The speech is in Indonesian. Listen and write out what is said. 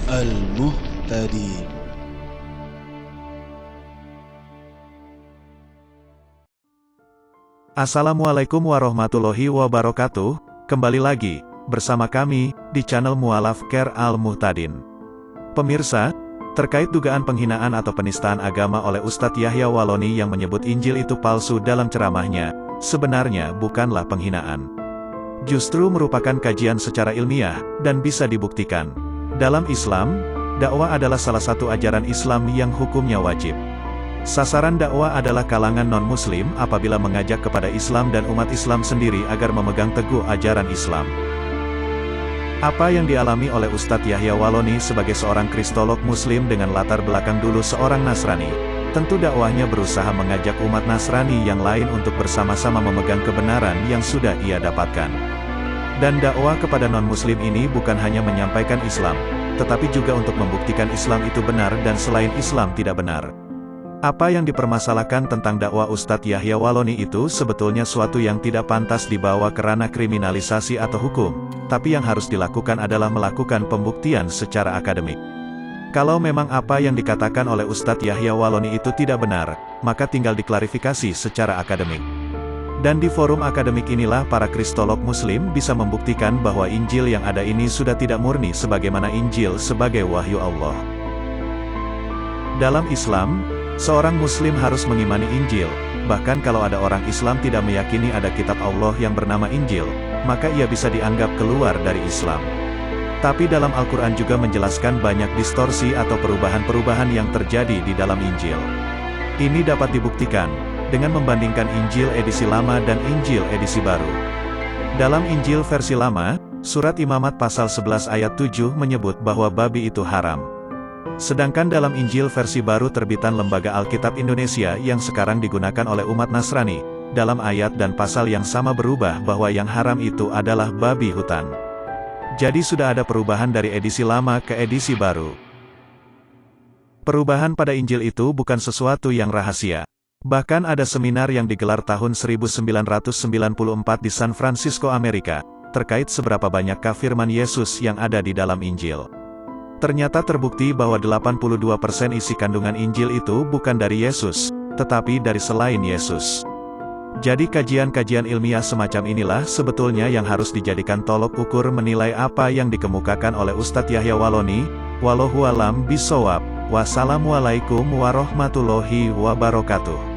Al-Muhtadin. Assalamualaikum warahmatullahi wabarakatuh. Kembali lagi bersama kami di channel Mu'alaf Care Al-Muhtadin. Pemirsa, terkait dugaan penghinaan atau penistaan agama oleh Ustadz Yahya Waloni yang menyebut Injil itu palsu dalam ceramahnya, sebenarnya bukanlah penghinaan. Justru merupakan kajian secara ilmiah dan bisa dibuktikan. Dalam Islam, dakwah adalah salah satu ajaran Islam yang hukumnya wajib. Sasaran dakwah adalah kalangan non-muslim apabila mengajak kepada Islam dan umat Islam sendiri agar memegang teguh ajaran Islam. Apa yang dialami oleh Ustadz Yahya Waloni sebagai seorang kristolog muslim dengan latar belakang dulu seorang Nasrani, tentu dakwahnya berusaha mengajak umat Nasrani yang lain untuk bersama-sama memegang kebenaran yang sudah ia dapatkan. Dan dakwah kepada non-muslim ini bukan hanya menyampaikan Islam, tetapi juga untuk membuktikan Islam itu benar dan selain Islam tidak benar. Apa yang dipermasalahkan tentang dakwah Ustadz Yahya Waloni itu sebetulnya suatu yang tidak pantas dibawa ke ranah kriminalisasi atau hukum, tapi yang harus dilakukan adalah melakukan pembuktian secara akademik. Kalau memang apa yang dikatakan oleh Ustadz Yahya Waloni itu tidak benar, maka tinggal diklarifikasi secara akademik. Dan di forum akademik inilah para kristolog muslim bisa membuktikan bahwa Injil yang ada ini sudah tidak murni sebagaimana Injil sebagai wahyu Allah. Dalam Islam, seorang muslim harus mengimani Injil, bahkan kalau ada orang Islam tidak meyakini ada kitab Allah yang bernama Injil, maka ia bisa dianggap keluar dari Islam. Tapi dalam Al-Quran juga menjelaskan banyak distorsi atau perubahan-perubahan yang terjadi di dalam Injil. Ini dapat dibuktikan dengan membandingkan Injil edisi lama dan Injil edisi baru. Dalam Injil versi lama, surat Imamat pasal 11 ayat 7 menyebut bahwa babi itu haram. Sedangkan dalam Injil versi baru terbitan Lembaga Alkitab Indonesia yang sekarang digunakan oleh umat Nasrani, dalam ayat dan pasal yang sama berubah bahwa yang haram itu adalah babi hutan. Jadi sudah ada perubahan dari edisi lama ke edisi baru. Perubahan pada Injil itu bukan sesuatu yang rahasia. Bahkan ada seminar yang digelar tahun 1994 di San Francisco, Amerika, terkait seberapa banyakkah firman Yesus yang ada di dalam Injil. Ternyata terbukti bahwa 82% isi kandungan Injil itu bukan dari Yesus, tetapi dari selain Yesus. Jadi kajian-kajian ilmiah semacam inilah sebetulnya yang harus dijadikan tolok ukur menilai apa yang dikemukakan oleh Ustadz Yahya Waloni. Wallahu a'lam bishawab. Wassalamualaikum warahmatullahi wabarakatuh.